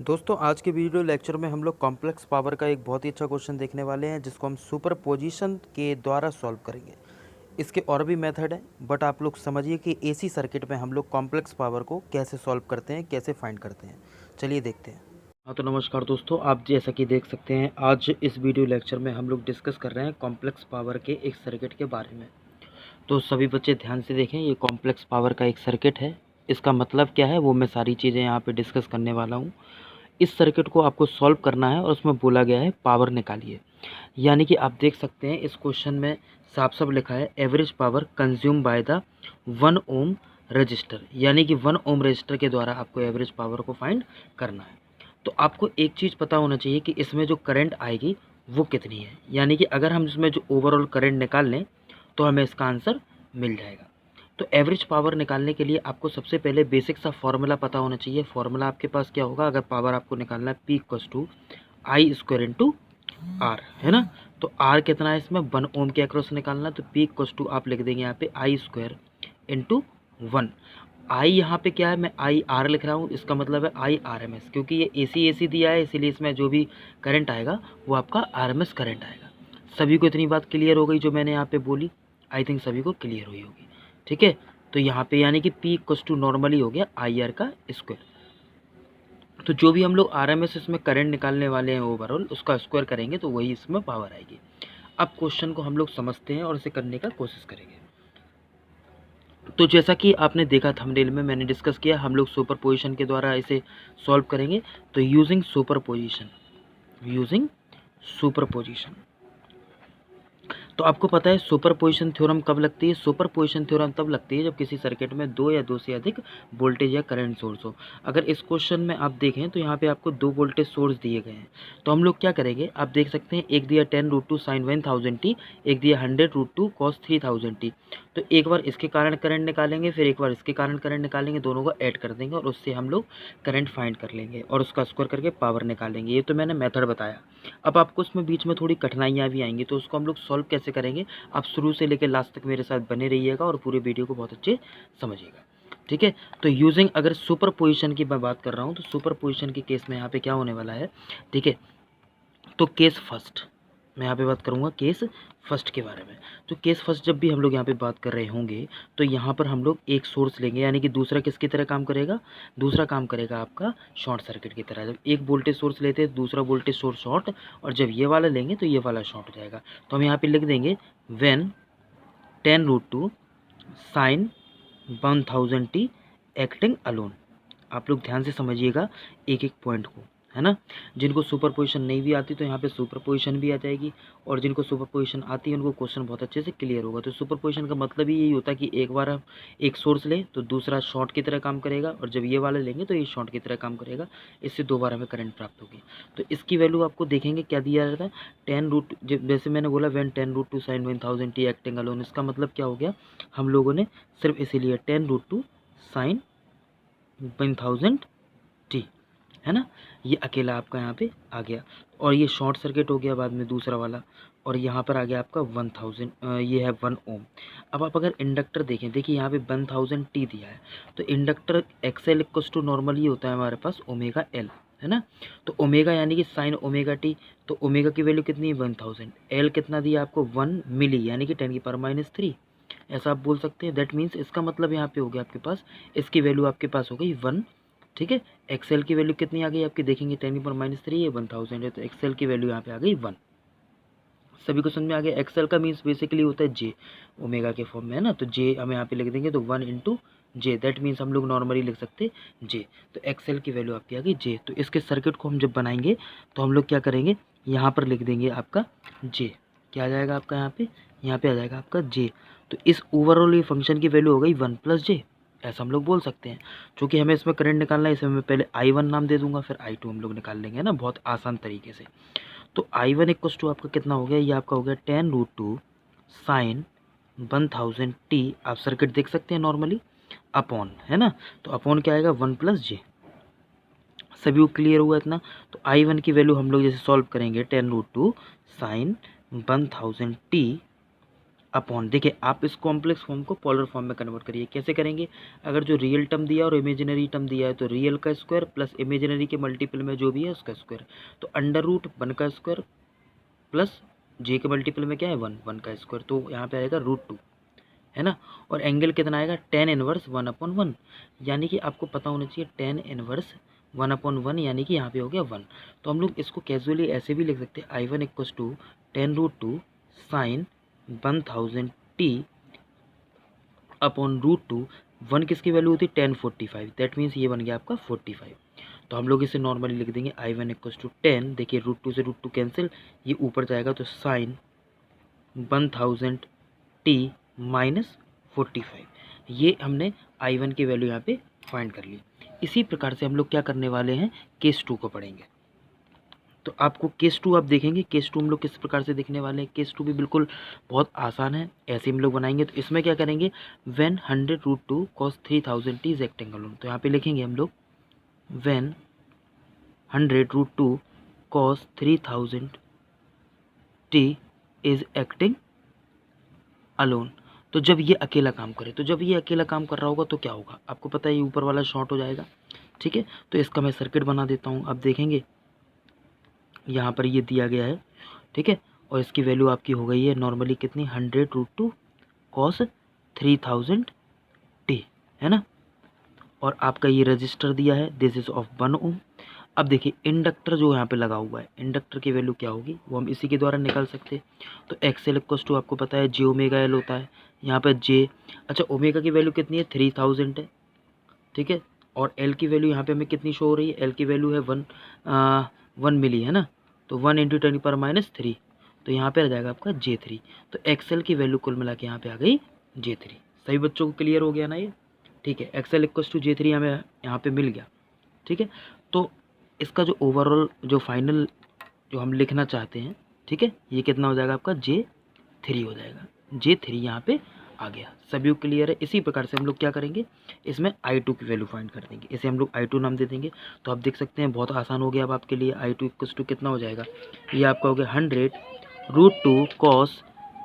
दोस्तों आज के वीडियो लेक्चर में हम लोग कॉम्प्लेक्स पावर का एक बहुत ही अच्छा क्वेश्चन देखने वाले हैं जिसको हम सुपरपोजिशन के द्वारा सॉल्व करेंगे। इसके और भी मेथड हैं बट आप लोग समझिए कि एसी सर्किट में हम लोग कॉम्प्लेक्स पावर को कैसे सॉल्व करते हैं, कैसे फाइंड करते हैं। चलिए देखते हैं। हाँ तो नमस्कार दोस्तों, आप जैसा कि देख सकते हैं आज इस वीडियो लेक्चर में हम लोग डिस्कस कर रहे हैं कॉम्प्लेक्स पावर के एक सर्किट के बारे में। तो सभी बच्चे ध्यान से देखें, ये कॉम्प्लेक्स पावर का एक सर्किट है। इसका मतलब क्या है वो मैं सारी चीज़ें यहाँ पे डिस्कस करने वाला हूँ। इस सर्किट को आपको सॉल्व करना है और उसमें बोला गया है पावर निकालिए। यानी कि आप देख सकते हैं इस क्वेश्चन में साफ साफ लिखा है average power consume by the 1 ohm resistor, यानी कि 1 ओम रजिस्टर के द्वारा आपको एवरेज पावर को फाइंड करना है। तो आपको एक चीज़ पता होना चाहिए कि इसमें जो करंट आएगी वो कितनी है, यानी कि अगर हम इसमें जो ओवरऑल करंट निकाल लें तो हमें इसका आंसर मिल जाएगा। तो एवरेज पावर निकालने के लिए आपको सबसे पहले बेसिक सा फॉर्मूला पता होना चाहिए। फॉर्मूला आपके पास क्या होगा, अगर पावर आपको निकालना है P equals to I square into R, है ना। तो आर कितना है इसमें 1 ओम के अक्रॉस निकालना है, तो P इक्वल्स टू आप लिख देंगे यहाँ पे आई स्क्वायर इंटू 1। आई यहाँ पे क्या है, मैं आई आर लिख रहा हूँ, इसका मतलब है आई आर एम एस, क्योंकि ये AC दिया है इसीलिए इसमें जो भी करंट आएगा वो आपका RMS करंट आएगा। सभी को इतनी बात क्लियर हो गई जो मैंने यहाँ पे बोली? आई थिंक सभी को क्लियर हुई होगी। ठीक है, तो यहाँ पे यानी कि P इक्वल्स टू नॉर्मली हो गया आई आर का स्क्वायर। तो जो भी हम लोग RMS इसमें करंट निकालने वाले हैं ओवरऑल उसका स्क्वायर करेंगे तो वही इसमें पावर आएगी। अब क्वेश्चन को हम लोग समझते हैं और इसे करने का कोशिश करेंगे। तो जैसा कि आपने देखा थंबनेल में मैंने डिस्कस किया, हम लोग सुपरपोजिशन के द्वारा इसे सॉल्व करेंगे। तो यूजिंग सुपरपोजिशन तो आपको पता है सुपरपोजिशन थ्योरम कब लगती है? सुपरपोजिशन थ्योरम तब लगती है जब किसी सर्किट में दो या दो से अधिक वोल्टेज या करंट सोर्स हो। अगर इस क्वेश्चन में आप देखें तो यहाँ पे आपको दो वोल्टेज सोर्स दिए गए हैं। तो हम लोग क्या करेंगे, आप देख सकते हैं एक दिया 10√2 sin 1000t, एक दिया 100√2 cos 3000t। तो एक बार इसके कारण करंट निकालेंगे, फिर एक बार इसके कारण करंट निकालेंगे, दोनों को ऐड कर देंगे और उससे हम लोग करंट फाइंड कर लेंगे और उसका स्क्वायर करके पावर निकालेंगे। ये तो मैंने मेथड बताया। अब आपको इसमें बीच में थोड़ी कठिनाइयाँ भी आएंगी, तो उसको हम लोग सॉल्व कैसे करेंगे, आप शुरू से लेकर लास्ट तक मेरे साथ बने रहिएगा और पूरे वीडियो को बहुत अच्छे समझिएगा। ठीक है, तो यूजिंग अगर सुपर पोजिशन की मैं बात कर रहा हूँ तो सुपर पोजिशन के केस में यहाँ पे क्या होने वाला है। ठीक है, तो केस फर्स्ट मैं यहाँ पे बात करूँगा केस फर्स्ट के बारे में। तो केस फर्स्ट जब भी हम लोग यहाँ पे बात कर रहे होंगे तो यहाँ पर हम लोग एक सोर्स लेंगे, यानी कि दूसरा किसकी तरह काम करेगा, दूसरा काम करेगा आपका शॉर्ट सर्किट की तरह। जब एक वोल्टेज सोर्स लेते हैं दूसरा वोल्टेज सोर्स शॉर्ट, और जब ये वाला लेंगे तो ये वाला शॉर्ट हो जाएगा। तो हम यहाँ पे लिख देंगे when 10√2 sin 1000t acting alone. आप लोग ध्यान से समझिएगा एक एक पॉइंट को, है ना। जिनको सुपर पोजिशन नहीं भी आती तो यहाँ पे सुपर पोजिशन भी आ जाएगी, और जिनको सुपर पोजिशन आती है उनको क्वेश्चन बहुत अच्छे से क्लियर होगा। तो सुपर पोजिशन का मतलब ही यही होता है कि एक बार हम एक सोर्स लें तो दूसरा शॉर्ट की तरह काम करेगा, और जब ये वाला लेंगे तो ये शॉर्ट की तरह काम करेगा। इससे दो बार हमें करंट प्राप्त होगी। तो इसकी वैल्यू आपको देखेंगे क्या दिया जाता है, 10√, जैसे मैंने बोला when 10√2 sin 1000t acting alone. इसका मतलब क्या हो गया, हम लोगों ने सिर्फ इसीलिए 10√2 sin 1000t, है ना, ये अकेला आपका यहाँ पे आ गया, और ये शॉर्ट सर्किट हो गया बाद में दूसरा वाला, और यहाँ पर आ गया आपका 1000, ये है 1 ओम। अब आप अगर इंडक्टर देखें, देखिए यहाँ पे 1000t दिया है, तो inductor XL equals to normally होता है हमारे पास ओमेगा एल, है ना। तो ओमेगा यानी कि साइन ओमेगा टी, तो ओमेगा की वैल्यू कितनी है 1000, एल कितना दिया आपको 1 मिली यानी कि 10⁻³ ऐसा आप बोल सकते हैं। दैट मीन्स इसका मतलब यहाँ पे हो गया आपके पास, इसकी वैल्यू आपके पास हो गई 1। ठीक है, एक्सएल की वैल्यू कितनी आ गई आपकी, देखेंगे 10⁻³ ये 1000 है, तो एक्सएल की वैल्यू यहाँ पे आ गई 1। सभी को समझ में आ गया। एक्सएल का मीन्स बेसिकली होता है जे, ओमेगा के फॉर्म में, है ना। तो जे हम यहाँ पे लिख देंगे तो 1 इंटू जे, दैट मीन्स हम लोग नॉर्मली लिख सकते हैं जे। तो एक्सएल की वैल्यू आपकी आ गई जे। तो इसके सर्किट को हम जब बनाएंगे तो हम लोग क्या करेंगे, यहाँ पर लिख देंगे आपका जे। क्या आ जाएगा आपका यहाँ पे आ जाएगा आपका जे। तो इस ओवरऑल ये फंक्शन की वैल्यू हो गई 1 + जे, ऐसा हम लोग बोल सकते हैं। चूँकि हमें इसमें करंट निकालना है, इसमें मैं पहले I1 नाम दे दूंगा, फिर I2 हम लोग निकाल लेंगे ना, बहुत आसान तरीके से। तो I1 इक्वल्स टू आपका कितना हो गया, ये आपका हो गया 10√2 sin 1000t। आप सर्किट देख सकते हैं नॉर्मली, अपॉन, है ना। तो अपॉन क्या आएगा 1 + जे। सभी को क्लियर हुआ इतना। तो I1 की वैल्यू हम लोग जैसे सॉल्व करेंगे 10√2 sin 1000t अपॉन, देखिए आप इस कॉम्प्लेक्स फॉर्म को पोलर फॉर्म में कन्वर्ट करिए। कैसे करेंगे, अगर जो रियल टर्म दिया और इमेजिनरी टर्म दिया है तो रियल का स्क्वायर प्लस इमेजिनरी के मल्टीपल में जो भी है उसका स्क्वायर, तो अंडर रूट 1 का स्क्वायर प्लस जे के मल्टीपल में क्या है 1 का स्क्वायर, तो यहाँ पे आएगा √2, है ना। और एंगल कितना आएगा, tan इनवर्स 1/1, यानी कि आपको पता होना चाहिए tan इनवर्स 1/1, यानी कि यहाँ पे हो गया 1। तो हम लोग इसको कैजुअली ऐसे भी लिख सकते हैं, I1 = tan√2 sin 1000t upon √2। 1 किसकी वैल्यू होती है, tan 45, दैट मीन्स ये बन गया आपका 45। तो हम लोग इसे नॉर्मली लिख देंगे I1 = tan, देखिए √2 से √2 कैंसिल, ये ऊपर जाएगा तो sin 1000t माइनस 45, ये हमने I1 की वैल्यू यहाँ पे फाइंड कर ली। इसी प्रकार से हम लोग क्या करने वाले हैं, केस 2 को पढ़ेंगे। तो आपको केस 2 आप देखेंगे, केस 2 हम लोग किस प्रकार से देखने वाले हैं। केस 2 भी बिल्कुल बहुत आसान है, ऐसे हम लोग बनाएंगे। तो इसमें क्या करेंगे, when 100√2 cos 3000t is acting alone, तो यहाँ पे लिखेंगे हम लोग when 100√2 cos 3000t is acting alone, तो जब ये अकेला काम करे, तो जब ये अकेला काम कर रहा होगा तो क्या होगा, आपको पता है ये ऊपर वाला शॉर्ट हो जाएगा, ठीक है। तो इसका मैं सर्किट बना देता हूँ। अब देखेंगे यहाँ पर ये दिया गया है, ठीक है, और इसकी वैल्यू आपकी हो गई है नॉर्मली कितनी, 100√2 cos 3000t, है ना। और आपका ये रजिस्टर दिया है, दिस इज ऑफ 1 ओम। अब देखिए इंडक्टर जो यहाँ पे लगा हुआ है, इंडक्टर की वैल्यू क्या होगी वो हम इसी के द्वारा निकाल सकते हैं। तो XL = आपको पता है j⍵L होता है, यहाँ पर j, अच्छा ओमेगा की वैल्यू कितनी है 3000 है, ठीक है। और L की वैल्यू यहाँ पे हमें कितनी शो हो रही है, L की वैल्यू है 1 मिली, है ना। तो 1 × 10⁻³ तो यहाँ पे आ जाएगा आपका J3। तो XL की वैल्यू कुल मिला के यहाँ पे आ गई J3। सभी बच्चों को क्लियर हो गया ना ये, ठीक है। XL = J3 हमें यहाँ पे मिल गया, ठीक है। तो इसका जो ओवरऑल जो फाइनल जो हम लिखना चाहते हैं, ठीक है, ये कितना हो जाएगा आपका J3 हो जाएगा। J3 यहाँ पे आ गया, सभी को क्लियर है। इसी प्रकार से हम लोग क्या करेंगे, इसमें I2 की वैल्यू फाइंड कर देंगे, इसे हम लोग I2 नाम दे देंगे। तो आप देख सकते हैं बहुत आसान हो गया अब आपके लिए। I2 = कितना हो जाएगा, ये आपका हो गया 100√2 cos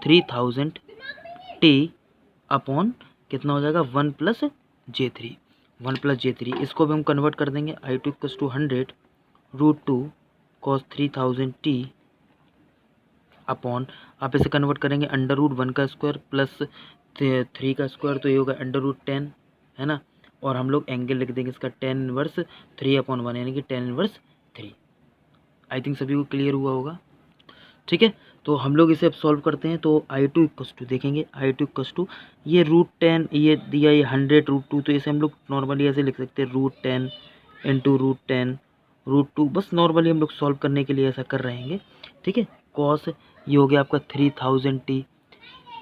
3000t अपॉन कितना हो जाएगा 1 + J3, 1 + J3, इसको भी हम कन्वर्ट कर देंगे। I2 = 100√2 cos 3000t अपॉन, आप इसे कन्वर्ट करेंगे √1 का स्क्वायर प्लस 3 का स्क्वायर, तो ये होगा √10, है ना। और हम लोग एंगल लिख देंगे इसका tan इनवर्स 3/1, यानी कि tan इनवर्स 3। आई थिंक सभी को क्लियर हुआ होगा, ठीक है। तो हम लोग इसे अब सॉल्व करते हैं। तो I2 = देखेंगे, I2 = ये √10 ये दिया, ये 100√2, तो इसे हम लोग नॉर्मली ऐसे लिख सकते हैं √10 × √10 √2, बस नॉर्मली हम लोग सॉल्व करने के लिए ऐसा कर रहेंगे, ठीक है। कॉस ये हो गया आपका 3000t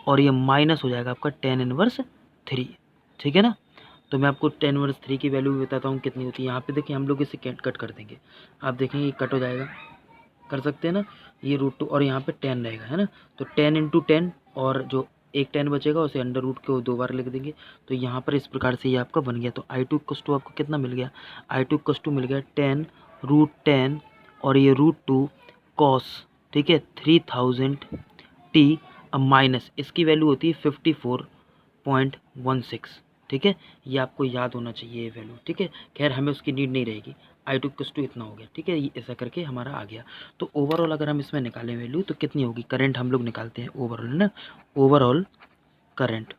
और ये माइनस हो जाएगा आपका tan इनवर्स 3, ठीक है ना। तो मैं आपको tan इनवर्स 3 की वैल्यू भी बताता हूँ कितनी होती है। यहाँ पे देखिए हम लोग इसे कट कर देंगे, आप देखेंगे ये कट हो जाएगा, कर सकते हैं ना, ये √2 और यहाँ पे tan रहेगा, है ना। तो tan × tan, और जो एक tan बचेगा उसे अंडर रूट को 2 बार लिख देंगे। तो यहाँ पर इस प्रकार से ये आपका बन गया। तो I2 = आपको कितना मिल गया, I2 = मिल गया tan √10 और ये √2 cos, ठीक है, 3000t अब माइनस इसकी वैल्यू होती है 54.16, ठीक है। ये आपको याद होना चाहिए ये वैल्यू, ठीक है। खैर हमें उसकी नीड नहीं रहेगी। I2 = इतना हो गया, ठीक है, ये ऐसा करके हमारा आ गया। तो ओवरऑल अगर हम इसमें निकालें वैल्यू तो कितनी होगी, करंट हम लोग निकालते हैं ओवरऑल, है ना, ओवरऑल करंट।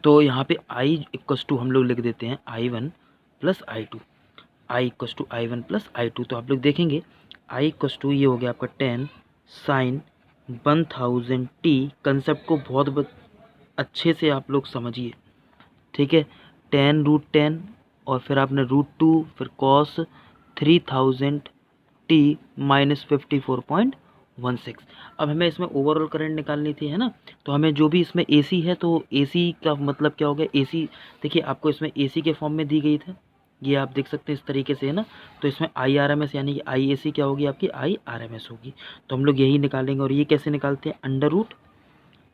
तो यहाँ पे I = हम लोग लिख देते हैं I1 + I2, I = I1 + I2। तो आप लोग देखेंगे I = ये हो गया आपका 10 sin 1000t। कंसेप्ट को बहुत अच्छे से आप लोग समझिए, ठीक है। tan √10 और फिर आपने √2 फिर cos 3000t माइनस 54.16। अब हमें इसमें ओवरऑल करंट निकालनी थी, है ना। तो हमें जो भी इसमें AC है, तो AC का मतलब क्या हो गया, AC देखिए आपको इसमें AC के फॉर्म में दी गई थी, ये आप देख सकते हैं इस तरीके से, है ना। तो इसमें IRMS यानी कि IAC क्या होगी आपकी IRMS होगी। तो हम लोग यही निकालेंगे। और ये कैसे निकालते हैं, अंडर रूट।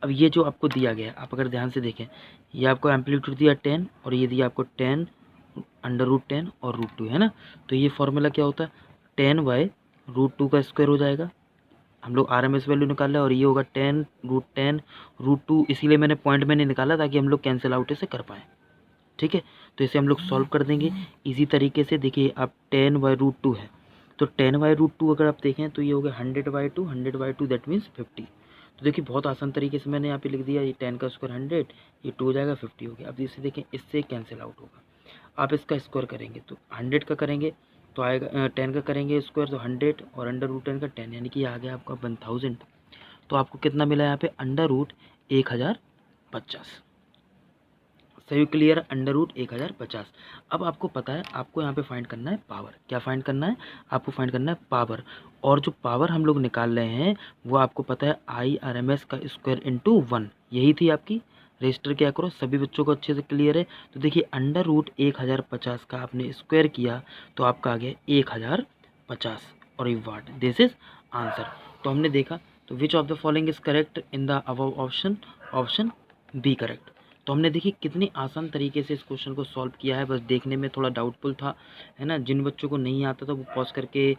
अब ये जो आपको दिया गया है, आप अगर ध्यान से देखें, ये आपको एम्पलीट्यूड दिया 10 और ये दिया आपको 10 √10 और √2, है ना। तो ये फॉर्मूला क्या होता है, 10/√2 का स्क्वायर हो जाएगा, हम लोग RMS वैल्यू निकाल रहे हैं और ये होगा 10√10√2, इसीलिए मैंने पॉइंट में नहीं निकाला ताकि हम लोग कैंसिल आउट इसे कर पाएँ। ठीक है, तो इसे हम लोग सॉल्व कर देंगे इजी तरीके से। देखिए अब 10/√2 है, तो 10/√2 अगर आप देखें तो ये हो गया 100/2, 100/2 दैट मीन्स 50। तो देखिए बहुत आसान तरीके से मैंने यहाँ पे लिख दिया, ये 10 का स्क्वायर 100, ये 2 हो जाएगा 50 हो गया। अब इसे देखें, इससे कैंसिल आउट होगा। आप इसका स्क्वायर करेंगे तो 100 का करेंगे तो आएगा 10 का करेंगे स्क्वायर तो 100 और अंडर रूट 10 का 10, यानी कि ये आ गया आपका 1000। तो आपको कितना मिला यहाँ पे अंडर रूट 1050। सही क्लियर, अंडर रूट 1050। अब आपको पता है आपको यहाँ पे फाइंड करना है पावर। क्या फाइंड करना है आपको? फाइंड करना है पावर। और जो पावर हम लोग निकाल रहे हैं वो आपको पता है IRMS का स्क्वायर इंटू 1, यही थी आपकी। रजिस्टर क्या करो, सभी बच्चों को अच्छे से क्लियर है? तो देखिए अंडर रूट 1050 का आपने स्क्वायर किया तो आपका आ गया 1050 और ये वाट। This is answer. तो हमने देखा, तो which of the following is correct in the above option? Option B correct. तो हमने देखिए कितनी आसान तरीके से इस क्वेश्चन को सॉल्व किया है, बस देखने में थोड़ा डाउटफुल था, है ना। जिन बच्चों को नहीं आता था वो पॉज करके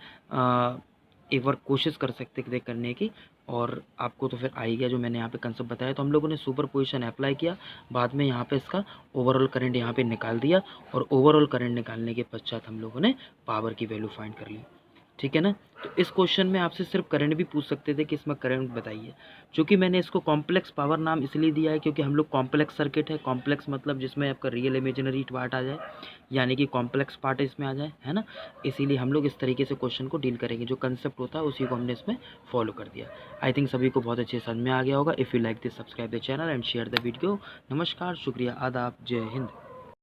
एक बार कोशिश कर सकते थे करने की, और आपको तो फिर आ ही गया जो मैंने यहाँ पे कंसेप्ट बताया। तो हम लोगों ने सुपर पोजिशन अप्लाई किया, बाद में यहाँ पे इसका ओवरऑल करंट यहाँ पे निकाल दिया, और ओवरऑल करंट निकालने के पश्चात हम लोगों ने पावर की वैल्यू फाइंड कर ली। ठीक है ना। तो इस क्वेश्चन में आपसे सिर्फ करंट भी पूछ सकते थे कि इसमें करंट बताइए। चूँकि मैंने इसको कॉम्प्लेक्स पावर नाम इसलिए दिया है क्योंकि हम लोग कॉम्प्लेक्स सर्किट है, कॉम्प्लेक्स मतलब जिसमें आपका रियल इमेजिनरी पार्ट आ जाए, यानी कि कॉम्प्लेक्स पार्ट इसमें आ जाए, है ना। इसीलिए हम लोग इस तरीके से क्वेश्चन को डील करेंगे, जो कंसेप्ट होता है उसी को हमने इसमें फॉलो कर दिया। आई थिंक सभी को बहुत अच्छे समझ में आ गया होगा। If you like this, subscribe the channel and share the video. नमस्कार, शुक्रिया, आदाब, जय हिंद।